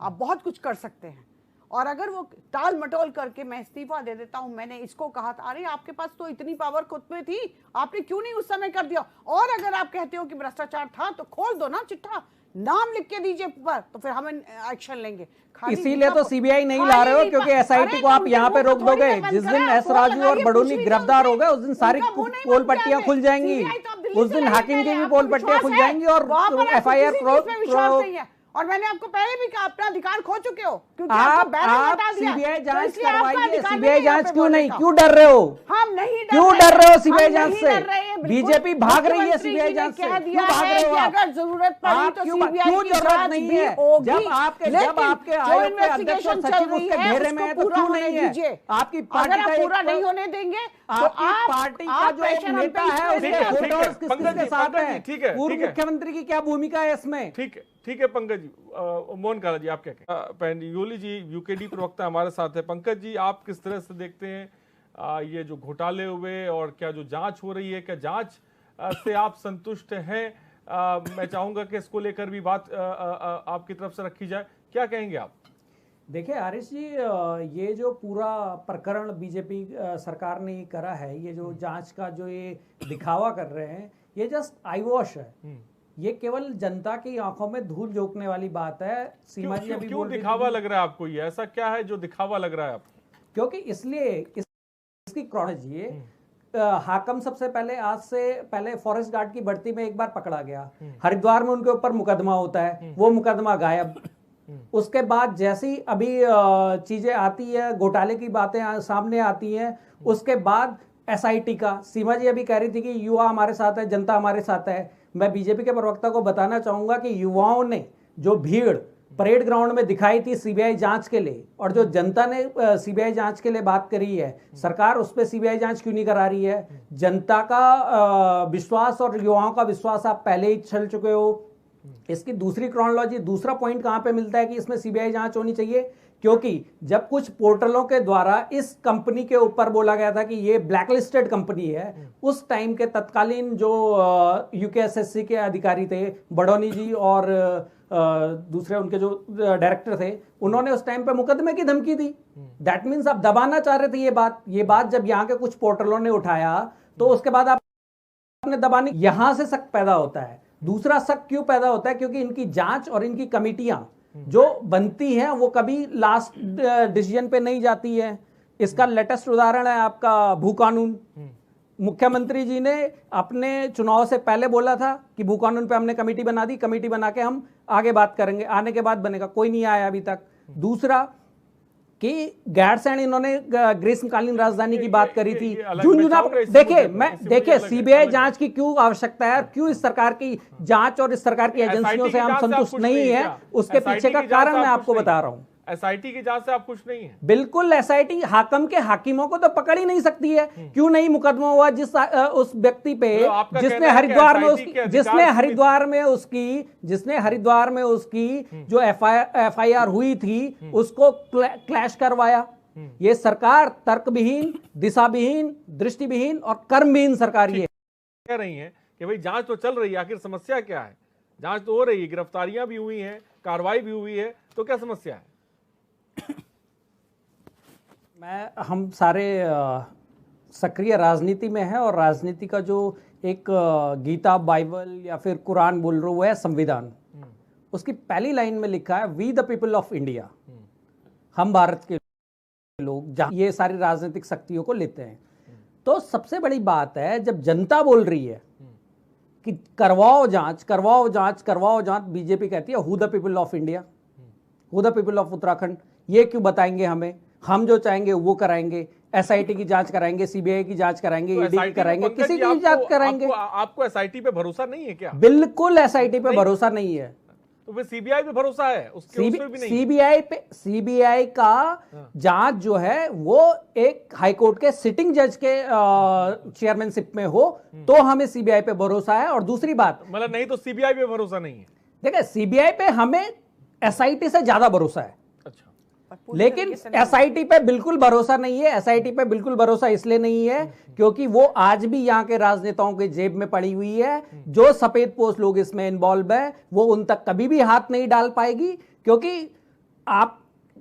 आप बहुत कुछ कर सकते हैं। और अगर वो टाल मटोल करके मैं इस्तीफा दे देता हूं, मैंने इसको कहा था, अरे आपके पास तो इतनी पावर खुद में थी, आपने क्यों नहीं उस समय कर दिया? और अगर आप कहते हो कि भ्रष्टाचार था तो खोल दो ना चिट्ठा, नाम लिख के दीजिए पर, तो फिर हम एक्शन लेंगे। इसीलिए तो सीबीआई नहीं ला रहे हो, क्योंकि एसआईटी को आप यहाँ पे रोक दोगे। जिस दिन एस राजू और बडोनी गिरफ्तार हो गए उस दिन सारी पोल पट्टियां खुल जाएंगी, उस दिन हाकिम की भी पोल पट्टियां खुल जाएंगी और FIR। और मैंने आपको पहले भी कहा, अपना अधिकार खो चुके हो, क्योंकि आप सीबीआई जांच करवाइए। सीबीआई जांच क्यों नहीं, क्यों डर रहे हो? हम नहीं डर, क्यों डर रहे हो सीबीआई जांच से? बीजेपी भाग रही है सीबीआई जांच से, क्यों भाग रहे हो? अगर जरूरत पड़ी तो क्यों जरूरत नहीं है? जब आपके आयोग के अध्यक्ष और सचिव उसके घेरे में है तो क्यों नहीं है? आपकी पार्टी का पूरा नहीं होने देंगे तो आपकी पार्टी का जो एक नेता है उसके फोटोज किसके साथ है? पूर्व मुख्यमंत्री की क्या भूमिका है इसमें? ठीक है पंकज जी। मोहन काला जी, आप क्या कहें? योली जी यूकेडी प्रवक्ता हमारे साथ है। पंकज जी, आप किस तरह से देखते हैं ये जो घोटाले हुए और क्या जो जांच हो रही है, क्या जांच से आप संतुष्ट हैं? मैं चाहूंगा कि इसको लेकर भी बात आपकी तरफ से रखी जाए, क्या कहेंगे आप? देखिए आरिश जी, ये जो पूरा प्रकरण बीजेपी सरकार ने करा है, ये जो जांच का जो ये दिखावा कर रहे हैं, ये जस्ट आई वॉश है। ये केवल जनता की आंखों में धूल झोंकने वाली बात है। सीमा जी अभी क्यों दिखावा लग रहा है आपको? ये ऐसा क्या है जो दिखावा लग रहा है आपको? क्योंकि इसलिए इसकी क्रॉनोलॉजी है। हाकम सबसे पहले, आज से पहले फॉरेस्ट गार्ड की भर्ती में एक बार पकड़ा गया, हरिद्वार में उनके ऊपर मुकदमा होता है, वो मुकदमा गायब। उसके बाद जैसी अभी चीजें आती है, घोटाले की बातें सामने आती हैं, उसके बाद एसआईटी का, सीमा जी अभी कह रही थी कि युवा हमारे साथ है, जनता हमारे साथ है। मैं बीजेपी के प्रवक्ता को बताना चाहूंगा कि युवाओं ने जो भीड़ परेड ग्राउंड में दिखाई थी सीबीआई जांच के लिए, और जो जनता ने सीबीआई जांच के लिए बात करी है, सरकार उस पर सीबीआई जांच क्यों नहीं करा रही है? जनता का विश्वास और युवाओं का विश्वास आप पहले ही छल चुके हो। इसकी दूसरी क्रॉनोलॉजी, दूसरा पॉइंट कहां पे मिलता है कि इसमें सीबीआई जांच होनी चाहिए? क्योंकि जब कुछ पोर्टलों के द्वारा इस कंपनी के ऊपर बोला गया था कि ये ब्लैकलिस्टेड कंपनी है, उस टाइम के तत्कालीन जो यूकेएसएससी के अधिकारी थे, बडोनी जी और दूसरे उनके जो डायरेक्टर थे, उन्होंने उस टाइम पे मुकदमे की धमकी दी। दैट मीन्स आप दबाना चाह रहे थे ये बात जब यहाँ के कुछ पोर्टलों ने उठाया तो उसके बाद आपने दबाने, यहां से शक पैदा होता है। दूसरा शक क्यों पैदा होता है? क्योंकि इनकी जांच और इनकी कमिटियां जो बनती हैं वो कभी लास्ट डिसीजन पे नहीं जाती है। इसका लेटेस्ट उदाहरण है आपका भू कानून। मुख्यमंत्री जी ने अपने चुनाव से पहले बोला था कि भू कानून पे हमने कमेटी बना दी, कमेटी बना के हम आगे बात करेंगे, आने के बाद बनेगा, कोई नहीं आया अभी तक। दूसरा कि गैरसैंण इन्होंने ग्रीष्मकालीन राजधानी की बात करी थी, झुंझुना। देखिए सीबीआई जांच की क्यों आवश्यकता है, क्यों इस सरकार की जांच और इस सरकार की एजेंसियों से हम संतुष्ट नहीं है, उसके पीछे का कारण मैं आपको बता रहा हूं। एसआईटी की जांच से आप खुश नहीं है? बिल्कुल, एसआईटी हाकिम के हाकिमों को तो पकड़ ही नहीं सकती है। क्यों नहीं मुकदमा हुआ उस व्यक्ति पे जिसने हरिद्वार में उसकी जो एफआईआर हुई थी उसको क्लैश करवाया। ये सरकार तर्कविहीन, दिशाविहीन, दृष्टिविहीन और कर्मविहीन सरकार ये कह रही है कि भाई जांच तो चल रही है, आखिर समस्या क्या है? जांच तो हो रही है, गिरफ्तारियां भी हुई हैं, कार्रवाई भी हुई है, तो क्या समस्या है? हम सारे सक्रिय राजनीति में हैं और राजनीति का जो एक गीता, बाइबल या फिर कुरान बोल रहे हो वो है संविधान। उसकी पहली लाइन में लिखा है we the people of India, हम भारत के लोग, जहां ये सारी राजनीतिक शक्तियों को लेते हैं। तो सबसे बड़ी बात है जब जनता बोल रही है कि करवाओ जांच, करवाओ जांच, करवाओ जांच, बीजेपी कहती है who the people of India, who the people of Uttarakhand, ये क्यों बताएंगे हमें? हम जो चाहेंगे वो कराएंगे, एसआईटी की जांच कराएंगे, सीबीआई की जांच कराएंगे, ईडी की कराएंगे, किसी की जांच कराएंगे। आपको एसआईटी पे भरोसा नहीं है क्या? बिल्कुल एसआईटी पे भरोसा नहीं है। तो फिर सीबीआई पे भरोसा है? उसके भी नहीं। सीबीआई का जांच जो है वो एक हाईकोर्ट के सिटिंग जज के चेयरमैनशिप में हो तो हमें सीबीआई पे भरोसा है। और दूसरी बात, मतलब नहीं तो सीबीआई पे भरोसा नहीं है? देखिए सीबीआई पे हमें एसआईटी से ज्यादा भरोसा है। अच्छा, लेकिन एसआईटी पे बिल्कुल भरोसा नहीं है। एसआईटी पे बिल्कुल भरोसा इसलिए नहीं है क्योंकि वो आज भी यहाँ के राजनेताओं के जेब में पड़ी हुई है। जो सफेद पोस्ट लोग इसमें इन्वॉल्व है वो उन तक कभी भी हाथ नहीं डाल पाएगी, क्योंकि आप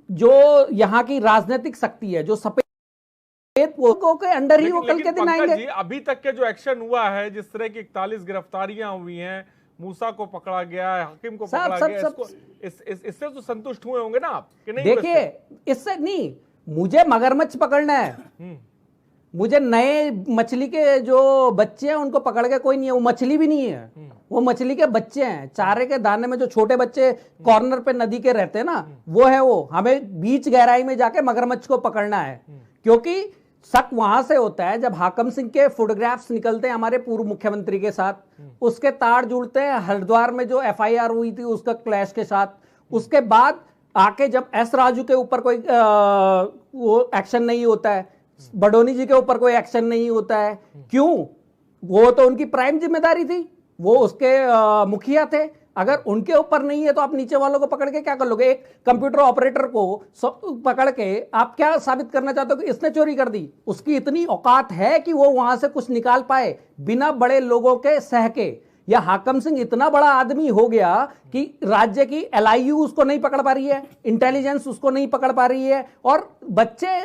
जो यहाँ की राजनीतिक शक्ति है, जो सफेद लोगों के अंडर ही वो कल के दिन पंकज आएंगे। जी, अभी तक के जो एक्शन हुआ है, जिस तरह की 41 गिरफ्तारियां हुई हैं, मूसा को पकड़ा गया है, हकीम को पकड़ा गया, इससे तो संतुष्ट हुए होंगे ना आप कि नहीं? देखिए, इससे नहीं, मुझे मगरमच्छ पकड़ना है, मुझे नए मछली के जो बच्चे हैं उनको पकड़ के कोई नहीं है, वो मछली भी नहीं है, वो मछली के बच्चे हैं। चारे के दाने में जो छोटे बच्चे कॉर्नर पे नदी के रहते हैं ना, वो है वो। हमें बीच गहराई में जाके मगरमच्छ को पकड़ना है, क्योंकि शक वहां से होता है जब हाकम सिंह के फोटोग्राफ्स निकलते हैं हमारे पूर्व मुख्यमंत्री के साथ, उसके तार जुड़ते हैं हरिद्वार में जो एफआईआर हुई थी उसका क्लैश के साथ। उसके बाद आके जब एस राजू के ऊपर कोई वो एक्शन नहीं होता है, बडोनी जी के ऊपर कोई एक्शन नहीं होता है, क्यों? वो तो उनकी प्राइम जिम्मेदारी थी, वो उसके मुखिया थे। अगर उनके ऊपर नहीं है तो आप नीचे वालों को पकड़ के क्या कर लोगे? एक कंप्यूटर ऑपरेटर को पकड़ के आप क्या साबित करना चाहते हो कि इसने चोरी कर दी? उसकी इतनी औकात है कि वो वहां से कुछ निकाल पाए बिना बड़े लोगों के सह के? या हाकम सिंह इतना बड़ा आदमी हो गया कि राज्य की एलआईयू उसको नहीं पकड़ पा रही है, इंटेलिजेंस उसको नहीं पकड़ पा रही है, और बच्चे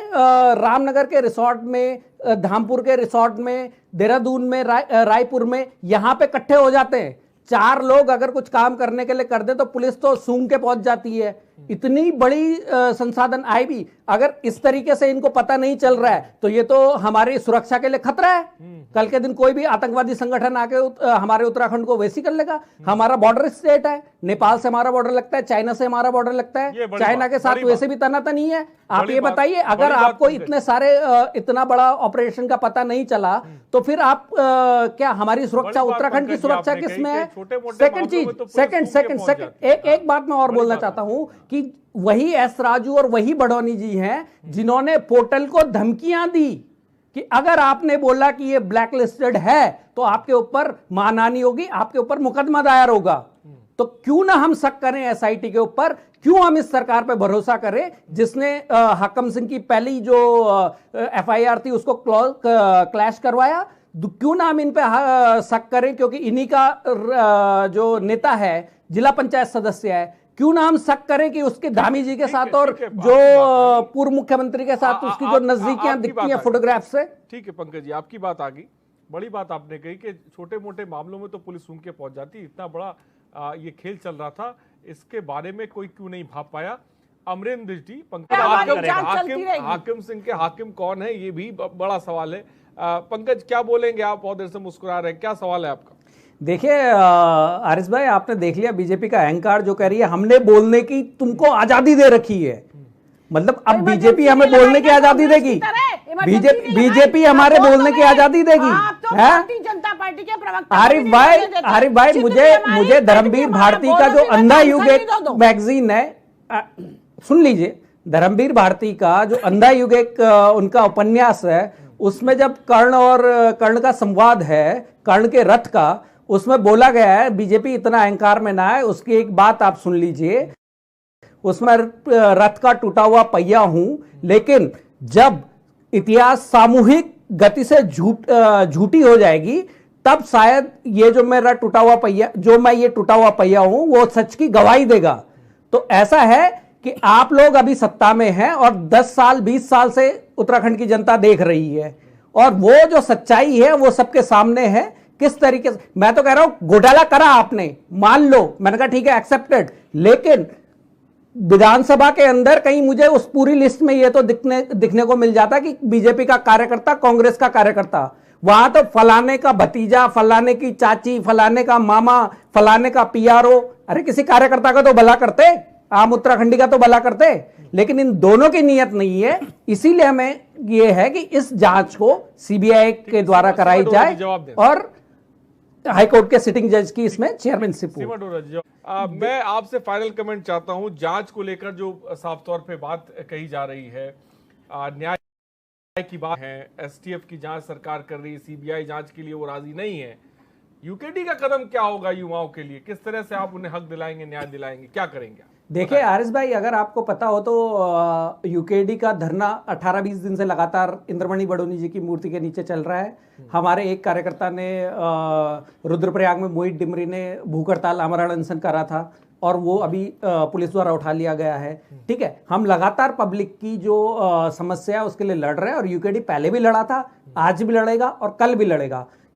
रामनगर के रिसोर्ट में, धामपुर के रिसोर्ट में, देहरादून में, रायपुर में, यहां पे इकट्ठे हो जाते हैं। 4 लोग अगर कुछ काम करने के लिए कर दे तो पुलिस तो सूंघ के पहुंच जाती है। इतनी बड़ी संसाधन आए भी अगर इस तरीके से इनको पता नहीं चल रहा है तो ये तो हमारी सुरक्षा के लिए खतरा है। कल के दिन कोई भी आतंकवादी संगठन आके हमारे उत्तराखंड को वैसी कर लेगा। हमारा बॉर्डर स्टेट है, नेपाल से हमारा बॉर्डर लगता है, चाइना से हमारा बॉर्डर लगता है, चाइना के साथ वैसे भी तनातनी है। आप ये बताइए, अगर आपको इतने सारे इतना बड़ा ऑपरेशन का पता नहीं चला तो फिर आप क्या हमारी सुरक्षा, उत्तराखंड की सुरक्षा किसमें है? सेकंड चीज, सेकंड एक बात मैं और बोलना चाहता हूं कि वही एस राजू और वही बडोनी जी हैं जिन्होंने पोर्टल को धमकियां दी कि अगर आपने बोला कि ये ब्लैक लिस्टेड है तो आपके ऊपर मानहानि होगी, आपके ऊपर मुकदमा दायर होगा। तो क्यों ना हम शक करें एसआईटी के ऊपर, क्यों हम इस सरकार पे भरोसा करें जिसने हाकम सिंह की पहली जो एफआईआर थी उसको क्लैश करवाया? क्यों ना हम इन पे शक करें क्योंकि इन्हीं का जो नेता है जिला पंचायत सदस्य है? क्यों ना हम शक करें कि उसके धामी जी के साथ और जो पूर्व मुख्यमंत्री के साथ उसकी जो नजदीकियां दिखती हैं फोटोग्राफ से? ठीक है पंकज जी, आपकी बात आ गई। बड़ी बात आपने कही कि छोटे मोटे मामलों में तो पुलिस सूंघ के पहुंच जाती। इतना बड़ा ये खेल चल रहा था, इसके बारे में कोई क्यों नहीं भाप पाया? अमरिंदर जी, पंकज हाकिम सिंह के हाकिम कौन है, ये भी बड़ा सवाल है। पंकज क्या बोलेंगे आप? बहुत देर से मुस्कुरा रहे हैं, क्या सवाल है आपका? देखिए आरिस भाई, आपने देख लिया बीजेपी का अहंकार जो कह रही है हमने बोलने की तुमको आजादी दे रखी है। मतलब अब बीजेपी हमें बोलने की आजादी देगी, बीजेपी हमारे बोलने की आजादी देगी। जनता पार्टी के प्रवक्ता आरिफ भाई मुझे धर्मवीर भारती का जो अंधा युग एक मैगजीन है, सुन लीजिए, धर्मवीर भारती का जो अंधा युग एक उनका उपन्यास है, उसमें जब कर्ण का संवाद है, कर्ण के रथ का, उसमें बोला गया है बीजेपी इतना अहंकार में ना है। उसकी एक बात आप सुन लीजिए, उसमें रथ का टूटा हुआ पहिया हूं, लेकिन जब इतिहास सामूहिक गति से झूठी हो जाएगी तब शायद ये जो मेरा टूटा हुआ पहिया, जो मैं ये टूटा हुआ पहिया हूं, वो सच की गवाही देगा। तो ऐसा है कि आप लोग अभी सत्ता में हैं और 10 साल 20 साल से उत्तराखंड की जनता देख रही है, और वो जो सच्चाई है वो सबके सामने है। किस तरीके से, मैं तो कह रहा हूं घोटाला करा आपने, मान लो, मैंने कहा ठीक है एक्सेप्टेड, लेकिन विधानसभा के अंदर कहीं मुझे उस पूरी लिस्ट में ये तो दिखने को मिल जाता कि बीजेपी का कार्यकर्ता, कांग्रेस का कार्यकर्ता, वहां तो फलाने का भतीजा, फलाने की चाची, फलाने का मामा, फलाने का पीआरओ। अरे किसी कार्यकर्ता का तो भला करते, आम उत्तराखंडी का तो भला करते, लेकिन इन दोनों की नीयत नहीं है। इसीलिए हमें यह है कि इस जांच को सीबीआई के द्वारा कराई जाए और हाईकोर्ट के सिटिंग जज की इसमें चेयरमैनशिप हो। मैं आपसे फाइनल कमेंट चाहता हूं जांच को लेकर, जो साफ तौर पे बात कही जा रही है, न्याय की बात है, एसटीएफ की जांच सरकार कर रही है, सीबीआई जांच के लिए वो राजी नहीं है। यूकेडी का कदम क्या होगा युवाओं के लिए? किस तरह से आप उन्हें हक दिलाएंगे, न्याय दिलाएंगे, क्या करेंगे? देखिए आरिस भाई, अगर आपको पता हो तो यूकेडी का धरना 18-20 दिन से लगातार इंद्रमणि बडोनी जी की मूर्ति के नीचे चल रहा है। हमारे एक कार्यकर्ता ने रुद्रप्रयाग में, मोहित डिमरी ने भूख हड़ताल, आमरण अनशन करा था। और वो अभी पुलिस द्वारा उठा लिया गया है। ठीक है, हम लगातार पब्लिक की जो समस्या है उसके लिए लड़ रहे हैं, और यूकेडी पहले भी लड़ा था, आज भी लड़ेगा और कल भी लड़ेगा।